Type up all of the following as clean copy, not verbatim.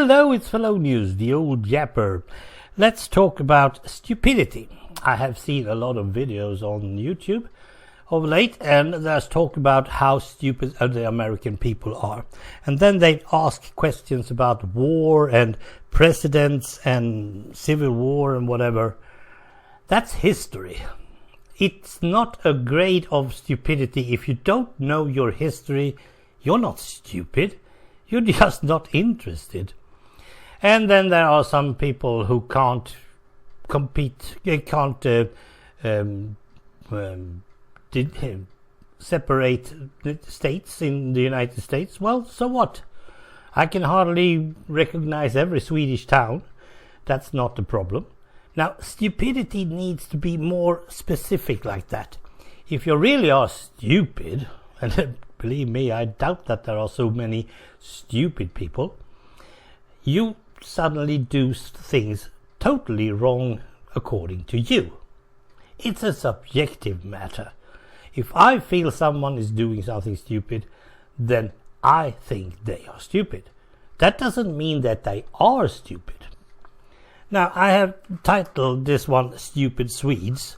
Hello, it's Fellonius, the old yapper. Let's talk about stupidity. I have seen a lot of videos on YouTube of late, and there's talk about how stupid the American people are. And then they ask questions about war and presidents and civil war and whatever. That's history. It's not a grade of stupidity. If you don't know your history, you're not stupid. You're just not interested. And then there are some people who can't compete, they can't separate the states in the United States. Well, so what? I can hardly recognize every Swedish town. That's not the problem. Now, stupidity needs to be more specific like that. If you really are stupid, and believe me, I doubt that there are so many stupid people, you suddenly do things totally wrong according to you. It's a subjective matter. If I feel someone is doing something stupid, then I think they are stupid. That doesn't mean that they are stupid. Now, I have titled this one Stupid Swedes,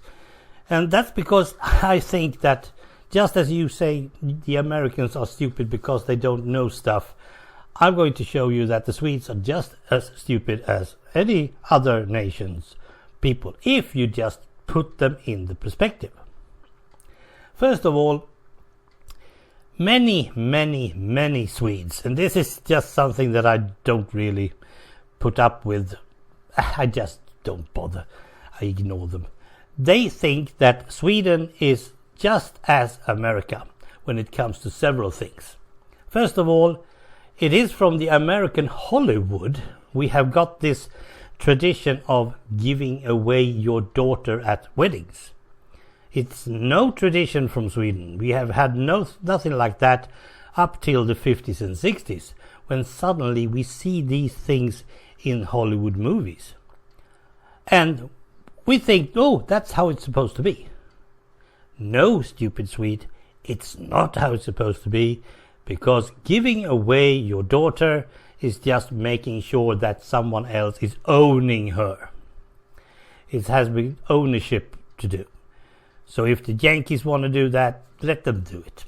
and that's because I think that just as you say the Americans are stupid because they don't know stuff, I'm going to show you that the Swedes are just as stupid as any other nation's people, if you just put them in the perspective. First of all, many Swedes, and this is just something that I don't really put up with, I just don't bother, I ignore them. They think that Sweden is just as America when it comes to several things. First of all, it is from the American Hollywood we have got this tradition of giving away your daughter at weddings. It's no tradition from Sweden. We have had nothing like that up till the 50s and 60s, when suddenly we see these things in Hollywood movies. And we think, oh, that's how it's supposed to be. No, stupid Swede, it's not how it's supposed to be, because giving away your daughter is just making sure that someone else is owning her. It has with ownership to do. So if the Yankees want to do that, let them do it.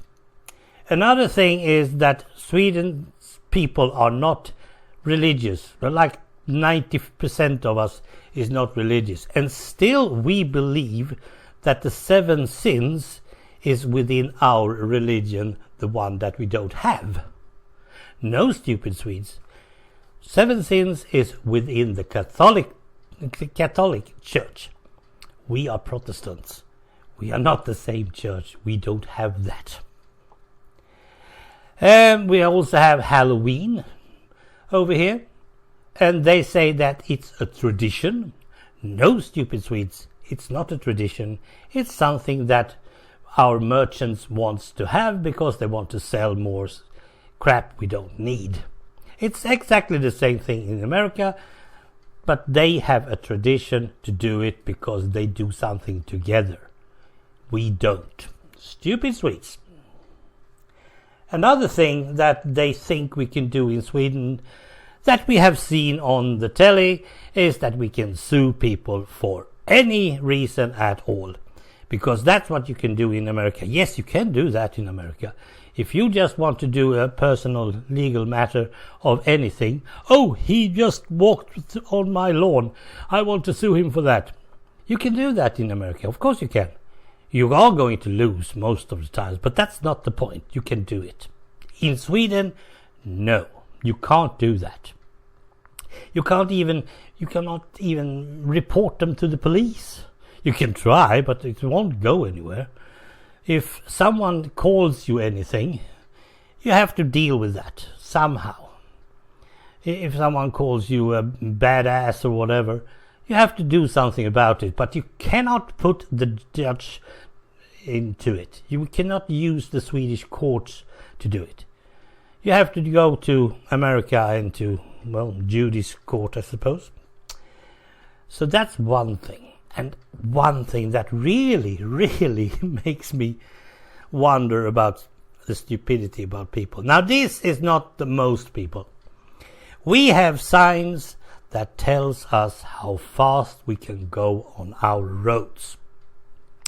Another thing is that Sweden's people are not religious. Like 90% of us is not religious. And still we believe that the 7 sins is within our religion, the one that we don't have. No, stupid Swedes. 7 sins is within the Catholic Church. We are Protestants. We are not the same church. We don't have that. And we also have Halloween over here. And they say that it's a tradition. No, stupid Swedes. It's not a tradition. It's something that our merchants wants to have because they want to sell more crap we don't need. It's exactly the same thing in America, but they have a tradition to do it because they do something together. We don't. Stupid Swedes. Another thing that they think we can do in Sweden that we have seen on the telly is that we can sue people for any reason at all. Because that's what you can do in America. Yes, you can do that in America. If you just want to do a personal legal matter of anything, oh, he just walked on my lawn, I want to sue him for that. You can do that in America. Of course you can. You are going to lose most of the times, but that's not the point. You can do it. In Sweden, no, you can't do that. You cannot even report them to the police. You can try, but it won't go anywhere. If someone calls you anything, you have to deal with that somehow. If someone calls you a badass or whatever, you have to do something about it, but you cannot put the judge into it. You cannot use the Swedish courts to do it. You have to go to America and to, well, Judy's court, I suppose. So that's one thing. And one thing that really makes me wonder about the stupidity about people. Now, this is not the most people. We have signs that tells us how fast we can go on our roads.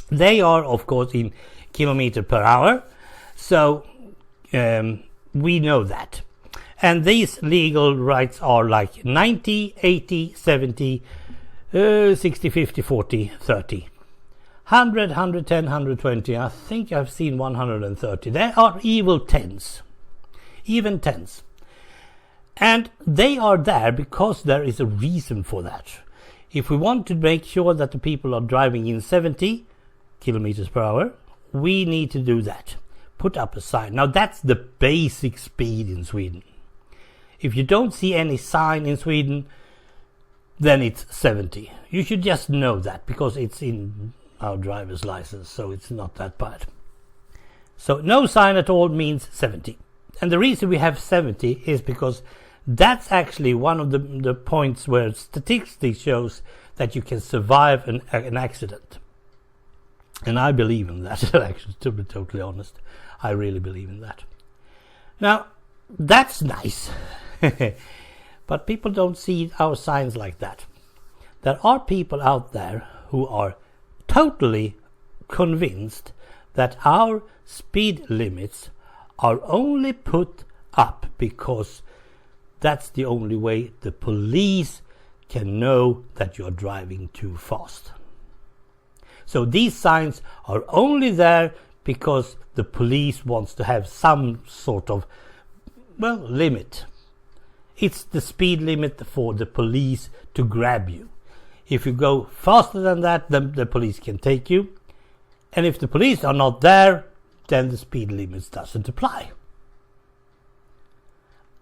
They are, of course, in kilometer per hour, so we know that. And these legal rights are like 90, 80, 70, 60, 50, 40, 30. 100, 110, 120. I think I've seen 130. There are even tens. And they are there because there is a reason for that. If we want to make sure that the people are driving in 70 kilometers per hour, we need to do that. Put up a sign. Now that's the basic speed in Sweden. If you don't see any sign in Sweden, then it's 70. You should just know that because it's in our driver's license, so it's not that bad. So no sign at all means 70. And the reason we have 70 is because that's actually one of the points where statistics shows that you can survive an accident. And I believe in that, actually, to be totally honest. I really believe in that. Now, that's nice. But people don't see our signs like that. There are people out there who are totally convinced that our speed limits are only put up because that's the only way the police can know that you're driving too fast. So these signs are only there because the police wants to have some sort of, limit. It's the speed limit for the police to grab you. If you go faster than that, then the police can take you. And if the police are not there, then the speed limit doesn't apply.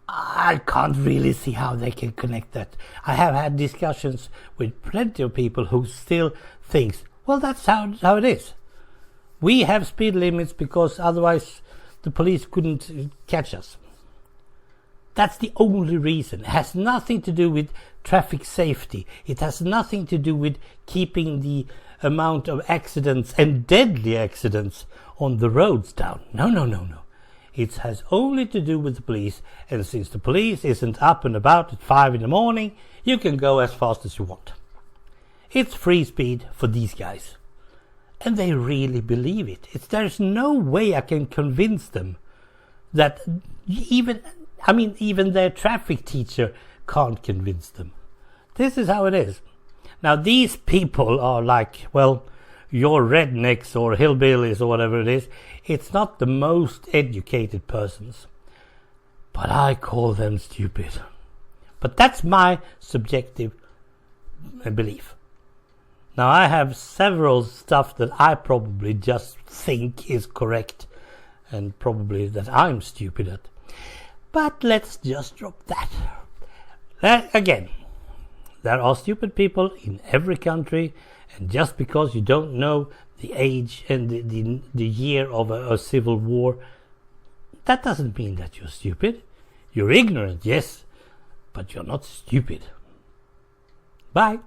I can't really see how they can connect that. I have had discussions with plenty of people who still thinks, well, that's how it is. We have speed limits because otherwise the police couldn't catch us. That's the only reason. It has nothing to do with traffic safety. It has nothing to do with keeping the amount of accidents and deadly accidents on the roads down. No. It has only to do with the police. And since the police isn't up and about at 5 in the morning, you can go as fast as you want. It's free speed for these guys. And they really believe it. There's no way I can convince them that even their traffic teacher can't convince them. This is how it is. Now these people are like, your rednecks or hillbillies or whatever it is. It's not the most educated persons. But I call them stupid. But that's my subjective belief. Now I have several stuff that I probably just think is correct and probably that I'm stupid at. But let's just drop that. Again, there are stupid people in every country, and just because you don't know the age and the year of a civil war, that doesn't mean that you're stupid. You're ignorant, yes, but you're not stupid. Bye.